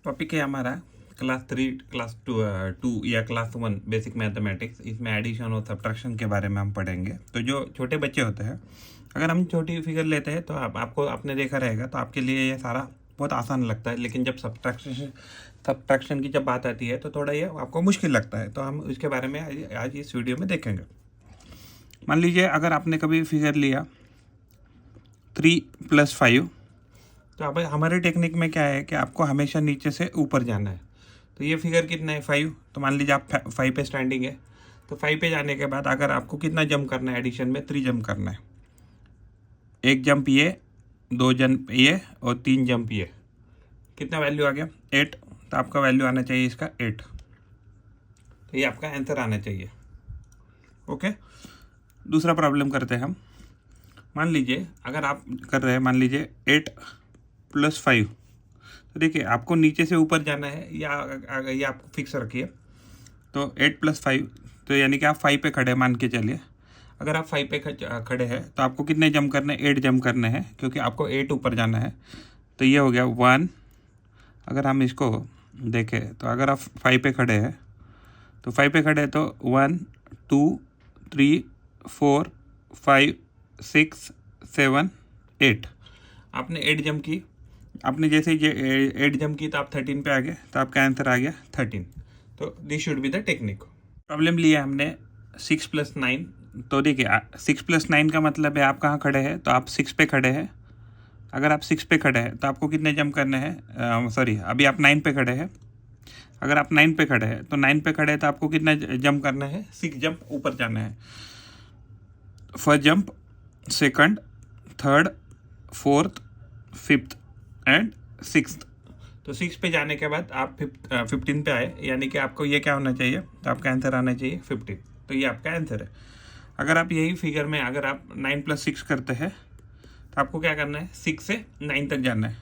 Topic है हमारा class 3 class 2 या क्लास 1 बेसिक मैथमेटिक्स। इसमें एडिशन और सब्ट्रैक्शन के बारे में हम पढ़ेंगे। तो जो छोटे बच्चे होते हैं, अगर हम छोटी फिगर लेते हैं तो आपको आपने देखा रहेगा तो आपके लिए ये सारा बहुत आसान लगता है, लेकिन जब सब्ट्रैक्शन की जब बात आती है तो थोड़ा ये आपको मुश्किल लगता है। तो हम इसके बारे में आज इस वीडियो में देखेंगे। मान लीजिए अगर आपने कभी फिगर लिया 3 + 5, तो अब हमारे टेक्निक में क्या है कि आपको हमेशा नीचे से ऊपर जाना है। तो ये फिगर कितना है 5, तो मान लीजिए आप 5 पे स्टैंडिंग है, तो 5 पे जाने के बाद अगर आपको कितना जंप करना है, एडिशन में 3 जंप करना है। 1 जंप ये, 2 जंप ये और 3 जंप ये। कितना वैल्यू आ गया 8, तो आपका वैल्यू आना चाहिए इसका 8। तो ये आपका आंसर आना चाहिए। ओके, दूसरा प्रॉब्लम करते हैं हम। मान लीजिए अगर आप कर रहे हैं, मान लीजिए 8 + 5, तो देखिए आपको नीचे से ऊपर जाना है या ये आपको फिक्स रखिए। तो 8 + 5, तो यानी कि आप 5 पे खड़े मान के चलिए। अगर आप 5 पे खड़े हैं तो आपको कितने जंप करने हैं, 8 जंप करने हैं, क्योंकि आपको 8 ऊपर जाना है। तो ये हो गया 1। अगर हम इसको देखें तो अगर आप 5 पे खड़े हैं, तो 5 पे खड़े हैं तो 1 2 3 4 5 6 7 8। आपने 8 जंप की। आपने जैसे ही 8 जंप की तो आप 13 पे आ गए, तो आपका आंसर आ गया 13। तो this should be the technique. Problem लिया हमने 6 + 9। तो देखिए 6 + 9 का मतलब है आप कहाँ खड़े हैं, तो आप 6 पे खड़े हैं। अगर आप 6 पे खड़े हैं तो आपको कितने जंप करने हैं, सॉरी अभी आप 9 पे खड़े हैं। अगर आप 9 पे खड़े हैं तो 9 पे खड़े हैं तो आपको कितना जंप करना है, 6 जंप ऊपर जाना है। First jump, second, third, fourth, fifth and 6th। तो 6 पे जाने के बाद आप 15 पे आए, यानी कि आपको ये क्या होना चाहिए, तो आपका आंसर आना चाहिए 15। तो ये आपका आंसर है। अगर आप यही फिगर में अगर आप 9 + 6 करते हैं तो आपको क्या करना है, 6 से 9 तक जाना है।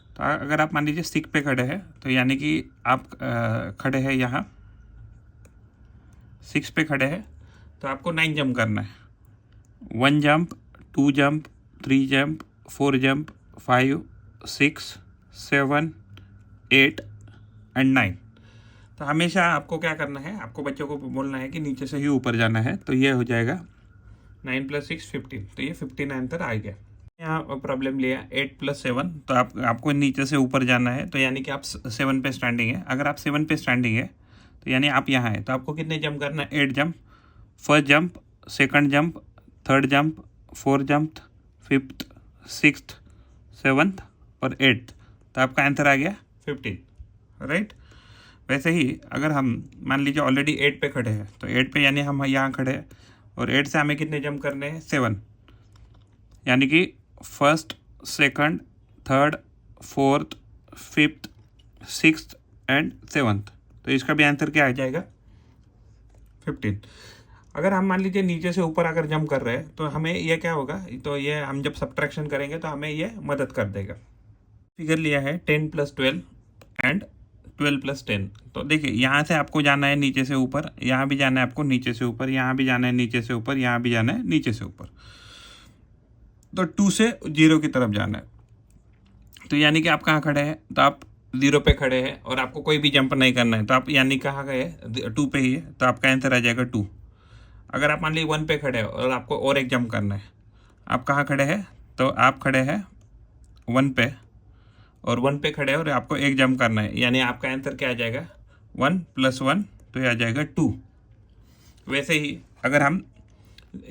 तो अगर आप मान लीजिए 6 पे खड़े हैं, तो यानी कि आप खड़े हैं यहाँ 6 पे खड़े हैं, तो आपको 9 जंप करना है। 1 jump, 2 jump, 3 jump, 4 jump, 5 6 7 8 and 9। तो हमेशा आपको क्या करना है, आपको बच्चों को बोलना है कि नीचे से ही ऊपर जाना है। तो ये हो जाएगा 9 + 6 15। तो ये 15 आंसर आ गया। यहाँ प्रॉब्लम लिया 8 + 7, तो आपको नीचे से ऊपर जाना है। तो यानी कि आप 7 पे स्टैंडिंग है। अगर आप 7 पे स्टैंडिंग है तो यानी आप यहाँ है, तो आपको कितने जंप करना है, 8 jump. First jump, second jump, third jump, fourth jump, fifth, 6th, 7th और 8th। तो आपका आंसर आ गया 15, राइट। वैसे ही अगर हम मान लीजिए ऑलरेडी 8 पे खड़े हैं, तो 8 पे यानी हम यहाँ खड़े हैं और 8 से हमें कितने जंप करने हैं, 7। यानी कि first, second, third, fourth, fifth, 6th and 7th। तो इसका भी आंसर क्या आ जाएगा, 15। अगर हम मान लीजिए नीचे से ऊपर अगर जंप कर रहे हैं तो हमें यह क्या होगा, तो ये हम जब सब्ट्रैक्शन करेंगे तो हमें ये मदद कर देगा। फिगर लिया है 10 + 12 एंड 12 + 10। तो देखिए यहाँ से आपको जाना है नीचे से ऊपर, यहाँ भी जाना है आपको नीचे से ऊपर, यहाँ भी जाना है नीचे से ऊपर, यहाँ भी जाना है नीचे से ऊपर। तो 2 से 0 की तरफ जाना है। तो यानी कि आप कहाँ खड़े हैं, तो आप 0 पे खड़े हैं और आपको कोई भी जंप नहीं करना है। तो आप यानी कहाँ गए, 2 पे ही है, तो आपका आंसर आ जाएगा 2। अगर आप मान लीजिए 1 पे खड़े हैं और आपको और एक जंप करना है, आप कहाँ खड़े हैं, तो आप खड़े हैं 1 पे और 1 पे खड़े हैं और आपको एक जंप करना है, यानी आपका आंसर क्या आ जाएगा, 1 + 1, तो ये आ जाएगा 2। वैसे ही अगर हम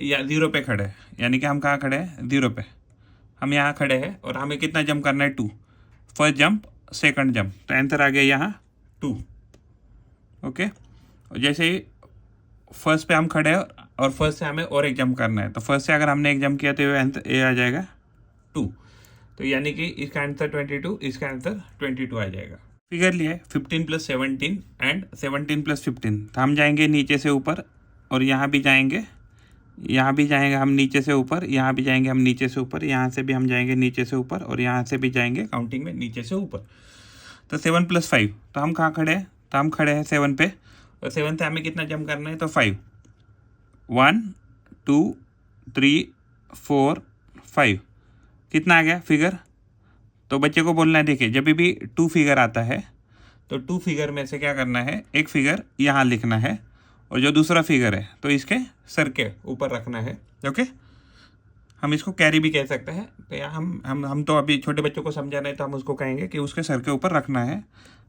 या 0 पे खड़े हैं, यानी कि हम कहाँ खड़े हैं, 0 पे, हम यहाँ खड़े हैं और हमें कितना जंप करना है, 2। फर्स्ट जंप, सेकंड जंप, तो आंसर आ गया यहाँ 2। ओके, और जैसे ही फर्स्ट पे हम खड़े हैं और फर्स्ट से हमें और एक जंप करना है, तो फर्स्ट से अगर हमने एक जंप किया तो ये आ जाएगा 2। तो यानी कि इसका आंसर 22, इसका आंसर 22 आ जाएगा। फिगर लिया है 15 + 17 एंड 17 + 15। तो हम जाएंगे नीचे से ऊपर और यहाँ भी जाएंगे, यहाँ भी जाएंगे हम नीचे से ऊपर, यहाँ भी जाएंगे हम नीचे से ऊपर, यहाँ से भी हम जाएंगे नीचे से ऊपर और यहाँ से भी जाएंगे काउंटिंग में नीचे से ऊपर। तो 7 + 5, तो हम कहाँ खड़े हैं, तो हम खड़े हैं 7 पे और 7 से हमें कितना जंप करना है, तो 5। 1 2 3 4 5। कितना आ गया फिगर, तो बच्चे को बोलना है, देखिए जब भी 2 फिगर आता है तो 2 फिगर में से क्या करना है, एक फिगर यहाँ लिखना है और जो दूसरा फिगर है तो इसके सर के ऊपर रखना है। ओके, हम इसको कैरी भी कह सकते हैं। तो यहाँ हम तो अभी छोटे बच्चों को समझा रहे हैं तो हम उसको कहेंगे कि उसके सर के ऊपर रखना है।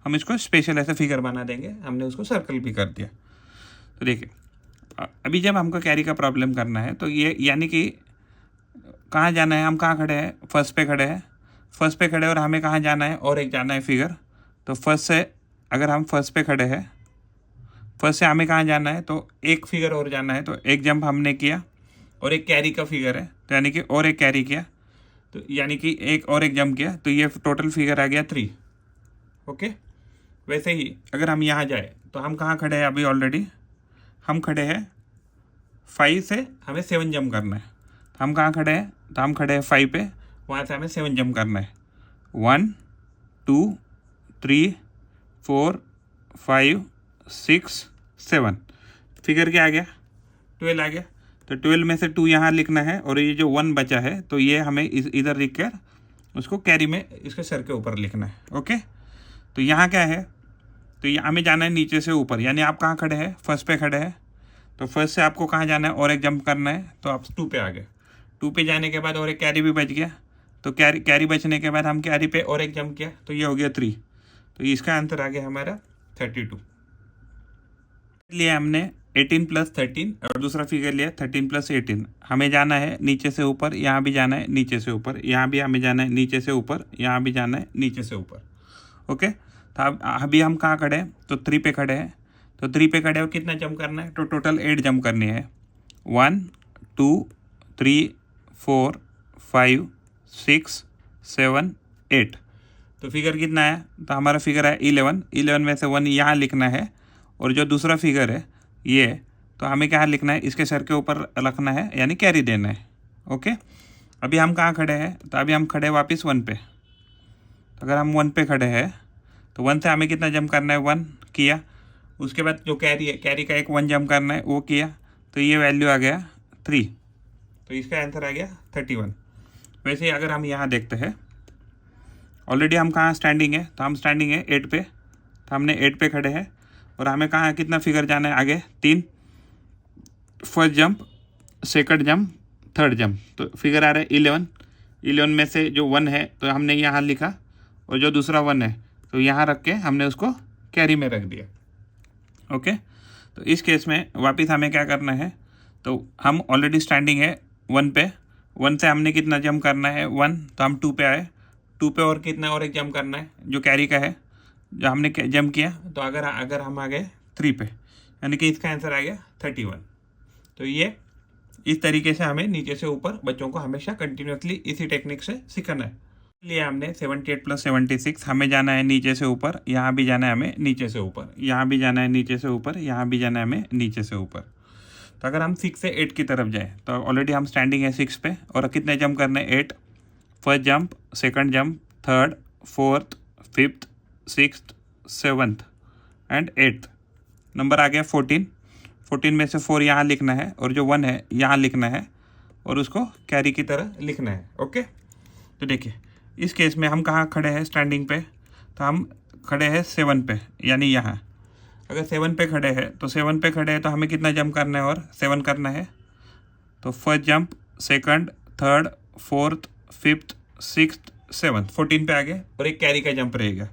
हम इसको स्पेशल ऐसे फिगर बना देंगे, हमने उसको सर्कल भी कर दिया। तो देखिए अभी जब हमको कैरी का प्रॉब्लम करना है तो ये यानी कि कहाँ जाना है, हम कहाँ खड़े हैं, फर्स्ट पे खड़े हैं, फर्स्ट पे खड़े और हमें कहाँ जाना है, और एक जाना है फिगर। तो फर्स्ट से अगर हम फर्स्ट पे खड़े हैं, फर्स्ट से हमें कहाँ जाना है, तो एक फिगर और जाना है। तो एक जंप हमने किया और एक कैरी का फिगर है, तो यानी कि और एक कैरी किया, तो यानी कि एक और एक जंप किया, तो ये टोटल फिगर आ गया 3। ओके, वैसे ही अगर हम यहाँ जाए तो हम कहाँ खड़े हैं, अभी ऑलरेडी हम खड़े हैं 5 से हमें 7 जंप करना है। तो हम कहाँ खड़े हैं, तो हम खड़े हैं 5 पे, वहाँ से हमें 7 जंप करना है। 1 2 3 4 5 6 7, फिगर क्या आ गया, 12 आ गया। तो 12 में से 2 यहाँ लिखना है और ये जो 1 बचा है तो ये हमें इधर लिख कर उसको कैरी में इसके सर के ऊपर लिखना है। ओके, तो यहाँ क्या है, तो यहाँ हमें जाना है नीचे से ऊपर, यानी आप कहाँ खड़े हैं, फर्स्ट पे खड़े हैं। तो फर्स्ट से आपको कहाँ जाना है, और एक जंप करना है, तो आप 2 पे आ गए। 2 पे जाने के बाद और एक कैरी भी बच गया, तो कैरी बचने के बाद हम कैरी पे और एक जंप किया, तो ये हो गया 3। तो इसका आंसर आ गया हमारा 32। लिए हमने 18 + 13 और दूसरा फिगर लिया 13 + 18। हमें जाना है नीचे से ऊपर, यहाँ भी जाना है नीचे से ऊपर, यहाँ भी हमें जाना है नीचे से ऊपर, यहाँ भी जाना है नीचे से ऊपर। ओके, तो अब अभी हम कहाँ खड़े हैं, तो 3 पे खड़े हैं। तो 3 पे खड़े हो कितना जंप करना है, तो टोटल 8 जंप करनी है। 1 2 3 4 5 6 7 8। तो फिगर कितना है, तो हमारा फिगर है 11। 11 में से 1 यहाँ लिखना है और जो दूसरा फिगर है ये, तो हमें क्या लिखना है, इसके सर के ऊपर रखना है, यानी कैरी देना है। ओके, अभी हम कहाँ खड़े हैं, तो अभी हम खड़े वापस 1 पे। तो अगर हम 1 पे खड़े हैं तो 1 से हमें कितना जंप करना है, 1 किया, उसके बाद जो कैरी है, कैरी का एक 1 जंप करना है, वो किया, तो ये वैल्यू आ गया 3। तो इसका आंसर आ गया 31। वैसे ही अगर हम यहाँ देखते हैं, ऑलरेडी हम कहाँ स्टैंडिंग है, तो हम स्टैंडिंग है 8 पे। तो हमने 8 पे खड़े हैं और हमें कहाँ कितना फिगर जाना है आगे, 3, first jump, second jump, third jump. तो फिगर आ रहा है 11। 11 में से जो 1 है तो हमने यहाँ लिखा और जो दूसरा 1 है तो यहाँ रख के हमने उसको कैरी में रख दिया। ओके, तो इस केस में वापस हमें क्या करना है, तो हम ऑलरेडी स्टैंडिंग है 1 पे। 1 से हमने कितना जंप करना है, 1, तो हम 2 पे आए। 2 पे और कितना और एक जंप करना है जो कैरी का है, जो हमने जंप किया, तो अगर हम आ गए 3 पे, यानी कि इसका आंसर आ गया 31। तो ये इस तरीके से हमें नीचे से ऊपर बच्चों को हमेशा कंटिन्यूसली इसी टेक्निक से सिखाना है। इसलिए हमने 78 + 76, हमें जाना है नीचे से ऊपर, यहाँ भी जाना है हमें नीचे से ऊपर, यहाँ भी जाना है नीचे से ऊपर, यहाँ भी जाना है हमें नीचे से ऊपर। तो अगर हम 6 से 8 की तरफ जाए तो ऑलरेडी हम स्टैंडिंग है 6 पे और कितने जंप करने हैं, 8। First jump, second jump, third, fourth, fifth, sixth, 7th and 8th। Number आ गया 14। 14 में से 4 यहाँ लिखना है और जो 1 है यहाँ लिखना है और उसको कैरी की तरह लिखना है। ओके, तो देखिए इस केस में हम कहाँ खड़े हैं स्टैंडिंग पे, तो हम खड़े हैं 7 पे, यानी यहाँ। अगर 7 पे खड़े हैं तो 7 पे खड़े हैं तो हमें कितना जंप करना है, और 7 करना है। तो first jump, second, third, fourth, fifth, sixth, 7th, 14 पे आ गए और एक कैरी का जंप रहेगा,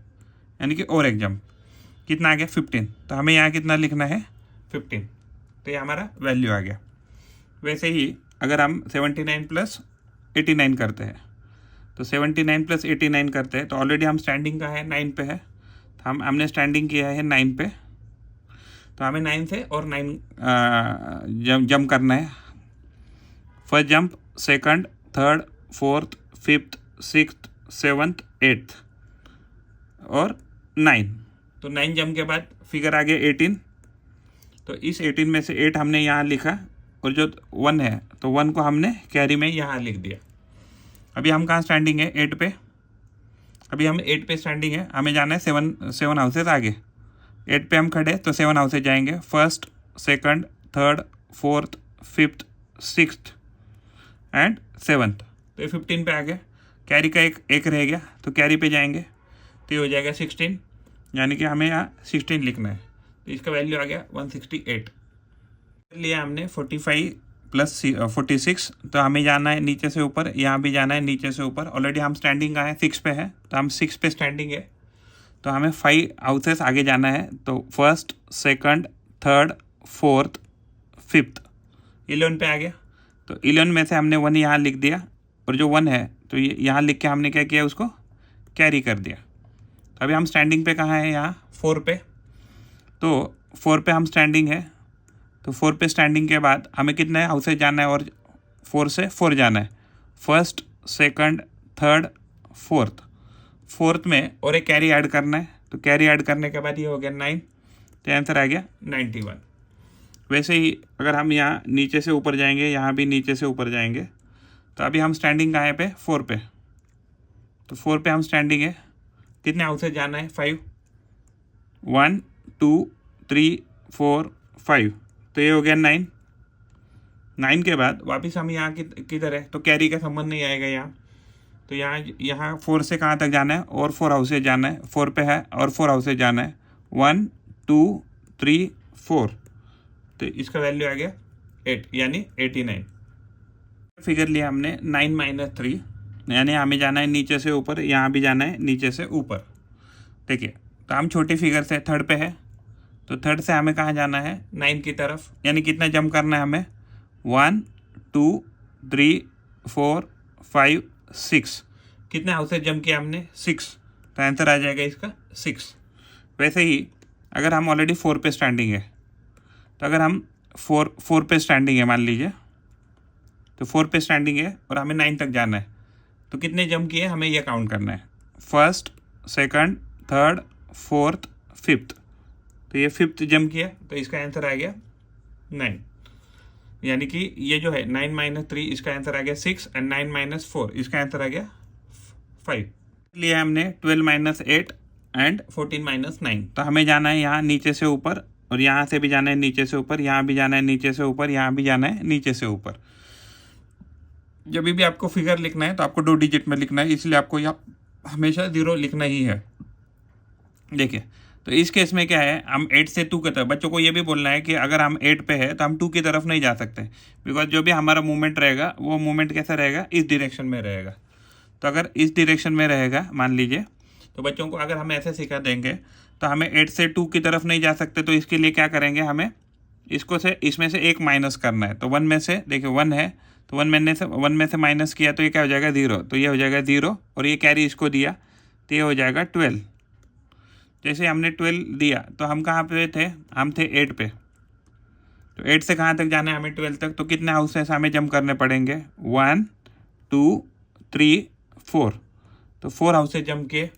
यानी कि और एक जंप, कितना आ गया 15। तो हमें यहाँ कितना लिखना है, 15। तो ये हमारा वैल्यू आ गया। वैसे ही अगर हम 79 + 89 करते हैं, तो 79 + 89 करते हैं तो ऑलरेडी हम स्टैंडिंग का है 9 पे है, तो हमने स्टैंडिंग किया है 9 पे। तो हमें 9 से और 9 जंप करना है। First jump, second, third, fourth, fifth, sixth, 7th, 8th और 9। तो 9 जंप के बाद फिगर आ गया 18। तो इस 18 में से 8 हमने यहाँ लिखा और जो 1 है तो 1 को हमने कैरी में यहाँ लिख दिया। अभी हम कहाँ स्टैंडिंग है, 8 पे। अभी हम 8 पे स्टैंडिंग है, हमें जाना है 7 हाउसेज आगे। 8 पे हम खड़े तो 7 हाउसेज जाएंगे, first, second, third, fourth, fifth, sixth and 7th। तो ये 15 पे आ गए। कैरी का एक रह गया तो कैरी पे जाएंगे, तो ये हो जाएगा 16। यानी कि हमें यहाँ 16 लिखना है, तो इसका वैल्यू आ गया 168। लिया हमने 45 प्लस 46, तो हमें जाना है नीचे से ऊपर, यहाँ भी जाना है नीचे से ऊपर। ऑलरेडी हम स्टैंडिंग का है 6 पे है, तो हम 6 पे स्टैंडिंग है, तो हमें 5 हाउसेस आगे जाना है। तो first, second, third, fourth, fifth, 11 पे आ गया। तो 11 में से हमने 1 यहाँ लिख दिया, और जो 1 है तो ये यहाँ लिख के हमने क्या किया, उसको कैरी कर दिया। तो अभी हम स्टैंडिंग पे कहाँ है, यहाँ 4 पे। तो 4 पे हम स्टैंडिंग है, तो 4 पे स्टैंडिंग के बाद हमें कितने हाउसेज जाना है, और 4 से 4 जाना है। First, second, third, fourth, fourth में और एक कैरी ऐड करना है। तो कैरी ऐड करने के बाद ये हो गया 9, तो आंसर आ गया 91। वैसे ही अगर हम यहाँ नीचे से ऊपर जाएंगे, यहाँ भी नीचे से ऊपर जाएंगे, तो अभी हम स्टैंडिंग कहाँ पे, 4 पे। तो 4 पे हम स्टैंडिंग है, कितने हाउसेज जाना है, 5, 1 2 3 4 5, तो ये हो गया 9। 9 के बाद वापस हम यहाँ किधर है, तो कैरी का संबंध नहीं आएगा यहाँ। तो यहाँ 4 से कहाँ तक जाना है, और 4 हाउसेज जाना है। 4 पे है और 4 हाउसेज जाना है, 1 2 3 4, तो इसका वैल्यू आ गया 8, यानी 89। फिगर लिया हमने 9 - 3, यानी हमें जाना है नीचे से ऊपर, यहाँ भी जाना है नीचे से ऊपर। देखिए, तो हम छोटी फिगर से थर्ड पे है, तो थर्ड से हमें कहाँ जाना है, 9 की तरफ, यानी कितना जंप करना है हमें, 1 2 3 4 5 6, कितने हाउसेज जंप किया हमने, 6, तो आंसर आ जाएगा इसका 6। वैसे ही अगर हम ऑलरेडी 4 पे स्टैंडिंग है, तो अगर हम 4 पे स्टैंडिंग है मान लीजिए, तो 4 पे स्टैंडिंग है और हमें 9 तक जाना है, तो कितने जंप किए हमें यह काउंट करना है। First, second, third, fourth, fifth, तो ये फिफ्थ जंप किया, तो इसका आंसर आ गया 9, यानी कि ये जो है 9 - 3, इसका आंसर आ गया 6, एंड 9 - 4, इसका आंसर आ गया 5। लिया हमने 12 - 8 एंड 14 - 9, तो हमें जाना है यहाँ नीचे से ऊपर, और यहाँ से भी जाना है नीचे से ऊपर, यहाँ भी जाना है नीचे से ऊपर, यहाँ भी जाना है नीचे से ऊपर। जब भी आपको फिगर लिखना है तो आपको 2 डिजिट में लिखना है, इसलिए आपको यहाँ हमेशा 0 लिखना ही है। देखिए, तो इस केस में क्या है, हम 8 से 2 की तरफ, बच्चों को ये भी बोलना है कि अगर हम 8 पे है तो हम 2 की तरफ नहीं जा सकते, बिकॉज जो भी हमारा मूवमेंट रहेगा वो मूवमेंट कैसा रहेगा, इस डायरेक्शन में रहेगा। तो अगर इस डायरेक्शन में रहेगा मान लीजिए, तो बच्चों को अगर हम ऐसे सिखा देंगे तो हमें 8 से 2 की तरफ नहीं जा सकते, तो इसके लिए क्या करेंगे, हमें इसमें से एक माइनस करना है। तो 1 में से, देखिए 1 है, तो 1 में से माइनस किया तो ये क्या हो जाएगा, 0, तो ये हो जाएगा 0, और ये कैरी इसको दिया तो ये हो जाएगा 12। जैसे हमने 12 दिया तो हम कहाँ पे थे, हम थे 8 पे। तो 8 से कहाँ तक जाना है हमें, 12 तक, तो कितने हाउसेस हमें जंप करने पड़ेंगे, 1 2 3 4, तो 4 हाउसेस जंप किए।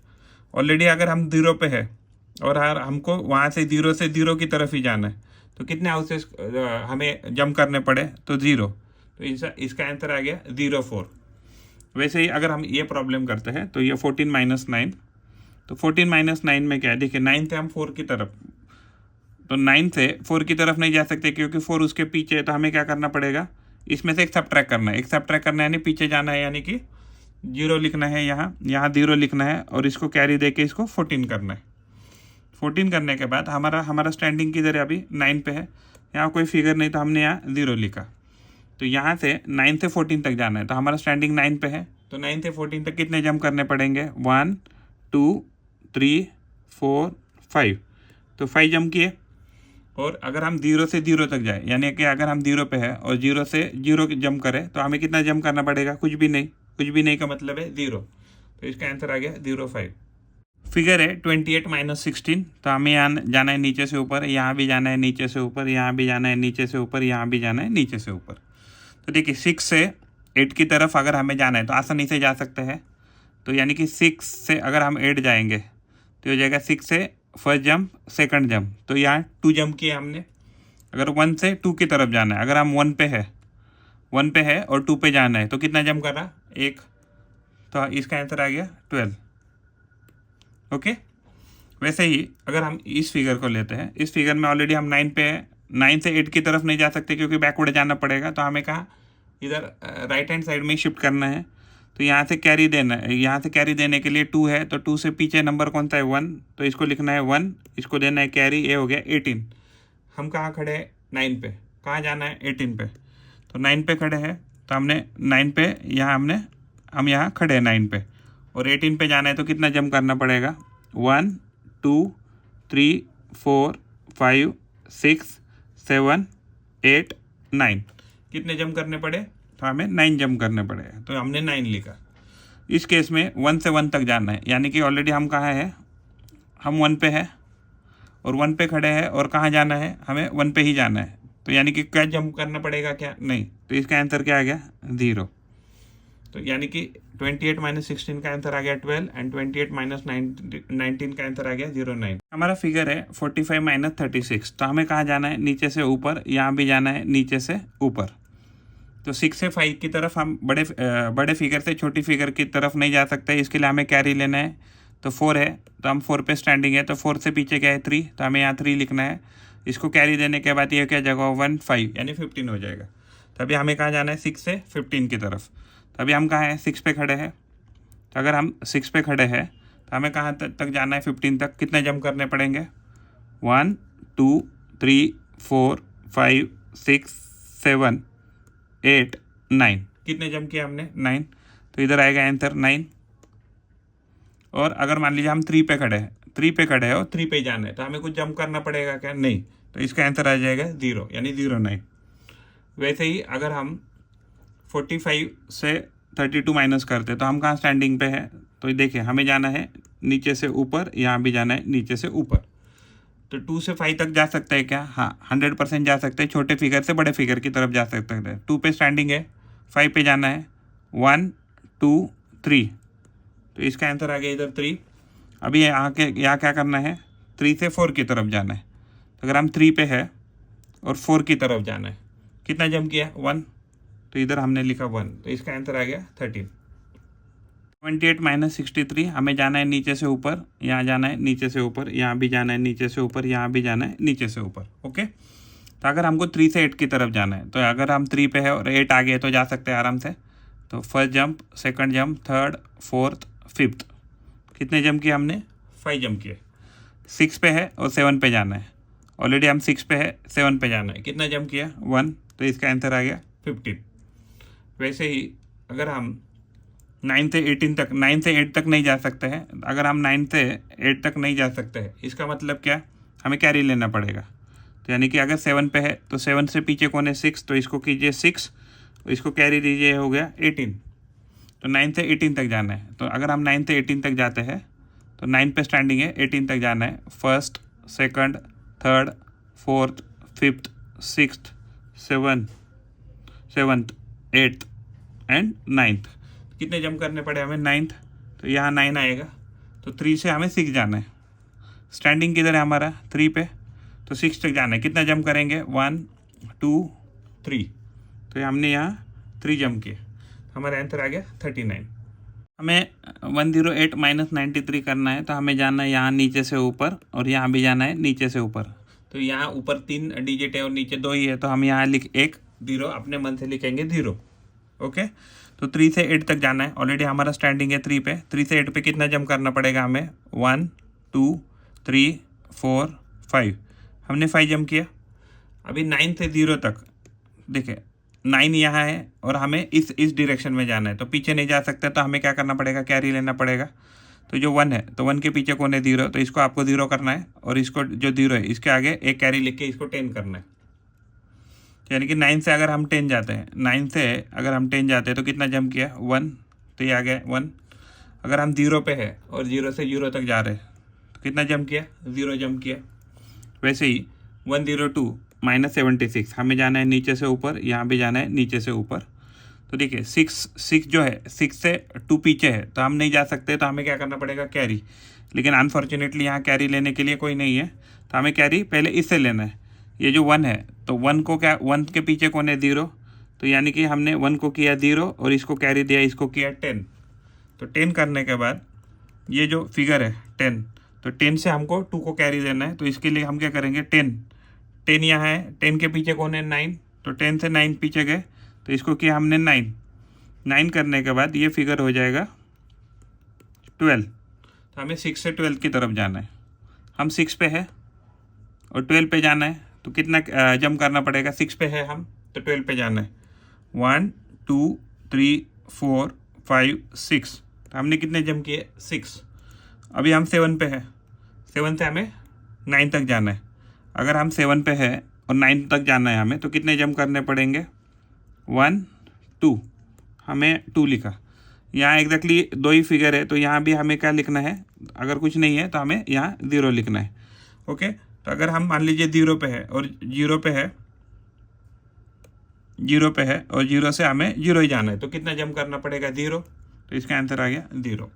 ऑलरेडी अगर हम 0 पे है और हमको वहाँ से 0 की तरफ ही जाना है, तो कितने हाउसेस हमें जंप करने पड़े, तो 0, तो इसका आंसर आ गया 0 4। वैसे ही अगर हम ये प्रॉब्लम करते हैं तो ये 14 - 9, तो 14 - 9 में क्या है, देखिए 9 से हम 4 की तरफ, तो 9 से 4 की तरफ नहीं जा सकते क्योंकि 4 उसके पीछे है, तो हमें क्या करना पड़ेगा, इसमें से एक सब्ट्रैक्ट करना है। एक सब्ट्रैक्ट करना है यानी पीछे जाना है, यानी कि 0 लिखना है, यहाँ 0 लिखना है, और इसको कैरी दे के इसको 14 करना है। 14 करने के बाद हमारा स्टैंडिंग किधर है, अभी 9 पे है, यहाँ कोई फिगर नहीं, तो हमने यहाँ 0 लिखा। तो यहाँ से 9 से 14 तक जाना है, तो हमारा स्टैंडिंग 9 पे है, तो 9 से 14 तक कितने जंप करने पड़ेंगे, 1 2 3 4 5, तो 5 जंप किए। और अगर हम 0 से 0 तक जाए, यानी कि अगर हम 0 पे है और 0 से 0 जंप करें, तो हमें कितना जंप करना पड़ेगा, कुछ भी नहीं। कुछ भी नहीं का मतलब है 0, तो इसका आंसर आ गया 05। फिगर है 28 - 16, तो हमें यहाँ जाना है नीचे से ऊपर, यहाँ भी जाना है नीचे से ऊपर, यहाँ भी जाना है नीचे से ऊपर, यहाँ भी जाना है नीचे से ऊपर। तो देखिए 6 से 8 की तरफ अगर हमें जाना है तो आसानी से जा सकते हैं। तो यानी कि 6 से अगर हम 8 जाएंगे तो हो जाएगा 6 से फर्स्ट जंप, सेकंड जंप, तो यहाँ 2 जंप किए हमने। अगर 1 से 2 की तरफ जाना है, अगर हम 1 पे है और 2 पे जाना है, तो कितना जंप कर रहा, 1, तो इसका आंसर आ गया 12। ओके, वैसे ही अगर हम इस फिगर को लेते हैं, इस फिगर में ऑलरेडी हम 9 पे है, 9 से 8 की तरफ नहीं जा सकते क्योंकि बैकवर्ड जाना पड़ेगा, तो हमें कहाँ, इधर राइट हैंड साइड में शिफ्ट करना है। तो यहाँ से कैरी देना है, यहाँ से कैरी देने के लिए 2 है, तो 2 से पीछे नंबर कौन सा है 1, तो इसको लिखना है 1, इसको देना है कैरी, ये हो गया 18। हम कहाँ खड़े हैं 9 पे, कहाँ जाना है 18 पे, तो 9 पे खड़े हैं, तो हमने 9 पे यहाँ हम यहाँ खड़े हैं 9 पे, और 18 पे जाना है तो कितना जंप करना पड़ेगा 1 2 3 4 5 6 7 8 9, कितने जंप करने पड़े, तो हमें 9 जंप करने पड़े, तो हमने 9 लिखा। इस केस में 1 से 1 तक जाना है, यानी कि ऑलरेडी हम कहाँ हैं, हम 1 पे है और 1 पे खड़े हैं, और कहाँ जाना है, हमें 1 पे ही जाना है, तो यानी कि क्या जंप करना पड़ेगा क्या, नहीं, तो इसका आंसर क्या आ गया 0। तो यानी कि 28 माइनस 16 का आंसर आ गया 12, एंड 28 माइनस 19 का आंसर आ गया 09। हमारा फिगर है 45 माइनस 36, तो हमें कहाँ जाना है, नीचे से ऊपर, यहाँ भी जाना है नीचे से ऊपर। तो 6 से 5 की तरफ हम बड़े फिगर से छोटी फिगर की तरफ नहीं जा सकते, इसके लिए हमें कैरी लेना है। तो 4 है, तो हम 4 पे स्टैंडिंग है, तो 4 से पीछे क्या है 3, तो हमें यहाँ 3 लिखना है। इसको कैरी देने के बाद ये क्या जगह 1 5 यानी 15 हो जाएगा। तो अभी हमें कहाँ जाना है 6 से 15 की तरफ। तो अभी हम कहाँ हैं 6 पे खड़े हैं, तो अगर हम 6 पे खड़े हैं तो हमें कहाँ तक जाना है 15 तक, कितने जंप करने पड़ेंगे 1 2 3 4 5 6 7 8 9, कितने जंप किया हमने 9, तो इधर आएगा आंसर 9। और अगर मान लीजिए हम 3 पे खड़े हैं, 3 पे खड़े हैं और 3 पे जाना है, तो हमें कुछ जंप करना पड़ेगा क्या, नहीं, तो इसका आंसर आ जाएगा 0 यानी 09। वैसे ही अगर हम 45 से 32 माइनस करते तो हम कहाँ स्टैंडिंग पे है, तो देखिए हमें जाना है नीचे से ऊपर, यहाँ भी जाना है नीचे से ऊपर। तो 2 से 5 तक जा सकते हैं क्या, हाँ 100% जा सकते हैं, छोटे फिगर से बड़े फिगर की तरफ जा सकते हैं। 2 पे स्टैंडिंग है, 5 पे जाना है 1 2 3, तो इसका आंसर आ गया इधर 3। अभी यहाँ क्या करना है 3 से 4 की तरफ जाना है, तो अगर हम 3 पे है और 4 की तरफ जाना है, कितना जंप किया 1, तो इधर हमने लिखा 1, तो इसका आंसर आ गया 13। 28 माइनस 63, हमें जाना है नीचे से ऊपर, यहाँ जाना है नीचे से ऊपर, यहाँ भी जाना है नीचे से ऊपर, यहाँ भी जाना है नीचे से ऊपर। ओके, तो अगर हमको 3 से 8 की तरफ जाना है, तो अगर हम 3 पे है और 8 आ गए तो जा सकते हैं आराम से। तो first jump, second jump, third, fourth, fifth, कितने जंप किए हमने 5 जंप किए। 6 पे है और 7 पे जाना है, ऑलरेडी हम 6 पे है, 7 पे जाना है, कितना जंप किया 1, तो इसका आंसर आ गया 15। वैसे ही अगर हम 9 से 18 तक, 9 से 8 तक नहीं जा सकते हैं, अगर हम 9 से 8 तक नहीं जा सकते हैं, इसका मतलब क्या, हमें कैरी लेना पड़ेगा। तो यानी कि अगर 7 पे है तो 7 से पीछे कौन है 6, तो इसको कीजिए 6, इसको कैरी दीजिए, हो गया 18। तो 9 से 18 तक जाना है, तो अगर हम 9 से 18 तक जाते हैं तो 9 पे स्टैंडिंग है, 18 तक जाना है, first, second, third, fourth, fifth, sixth, seventh, 8th and 9th, कितने जंप करने पड़े हमें 9th, तो यहाँ 9 आएगा, तो 3 से हमें 6 जाना है। स्टैंडिंग किधर है हमारा 3 पे, तो 6 तक जाना है, कितना जंप करेंगे 1 2 3, तो हमने यहाँ 3 जंप किए, हमारा आंसर आ गया 39। हमें 108 माइनस 93 करना है, तो हमें जाना है यहाँ नीचे से ऊपर और यहाँ भी जाना है नीचे से ऊपर। तो यहाँ ऊपर 3 डिजिट है और नीचे 2 ही है, तो हम यहाँ एक 0 अपने मन से लिखेंगे 0। ओके, तो 3 से 8 तक जाना है, ऑलरेडी हमारा स्टैंडिंग है 3 पे, 3 से 8 पे कितना जंप करना पड़ेगा हमें 1 2 3 4 5, हमने 5 जंप किया। अभी 9 से 0 तक देखिए 9 यहाँ है और हमें इस डायरेक्शन में जाना है, तो पीछे नहीं जा सकते, तो हमें क्या करना पड़ेगा, कैरी लेना पड़ेगा। तो जो 1 है, तो 1 के पीछे कौन है 0, तो इसको आपको 0 करना है, और इसको जो 0 है इसके आगे एक कैरी लिख के इसको 10 करना है। यानी कि 9 से अगर हम 10 जाते हैं, 9 से अगर हम 10 जाते हैं तो कितना जंप किया 1, तो ये आ गया 1। अगर हम 0 पे है और 0 से 0 तक जा रहे हैं, तो कितना जंप किया 0 जंप किया। वैसे ही 102 माइनस 76, हमें जाना है नीचे से ऊपर, यहाँ भी जाना है नीचे से ऊपर। तो देखिए 6 जो है 6 से 2 पीछे है, तो हम नहीं जा सकते, तो हमें क्या करना पड़ेगा कैरी। लेकिन अनफॉर्चुनेटली यहाँ कैरी लेने के लिए कोई नहीं है, तो हमें कैरी पहले इससे लेना है। ये जो 1 है, तो 1 को क्या, 1 के पीछे कौन है 0, तो यानी कि हमने 1 को किया 0 और इसको कैरी दिया, इसको किया 10। तो 10 करने के बाद ये जो फिगर है 10, तो 10 से हमको 2 को कैरी देना है, तो इसके लिए हम क्या करेंगे 10 यहाँ है, 10 के पीछे कौन है 9, तो 10 से 9 पीछे गए, तो इसको किया हमने 9। 9 करने के बाद ये फिगर हो जाएगा 12। तो हमें 6 से 12 की तरफ जाना है। हम 6 पे है और 12 पे जाना है, तो कितना जंप करना पड़ेगा? 6 पे है हम, तो 12 पे जाना है। 1 2 3 4 5 6। तो हमने कितने जंप किए? 6। अभी हम 7 पे है, 7 से हमें 9 तक जाना है। अगर हम 7 पे है और 9 तक जाना है हमें, तो कितने जंप करने पड़ेंगे? 1 2। हमें 2 लिखा। यहाँ एग्जैक्टली 2 ही फिगर है, तो यहाँ भी हमें क्या लिखना है? अगर कुछ नहीं है तो हमें यहाँ 0 लिखना है। ओके, तो अगर हम मान लीजिए 0 पे है और 0 पे है, 0 पे है और 0 से हमें 0 ही जाना है, तो कितना जंप करना पड़ेगा? 0। तो इसका आंसर आ गया 0।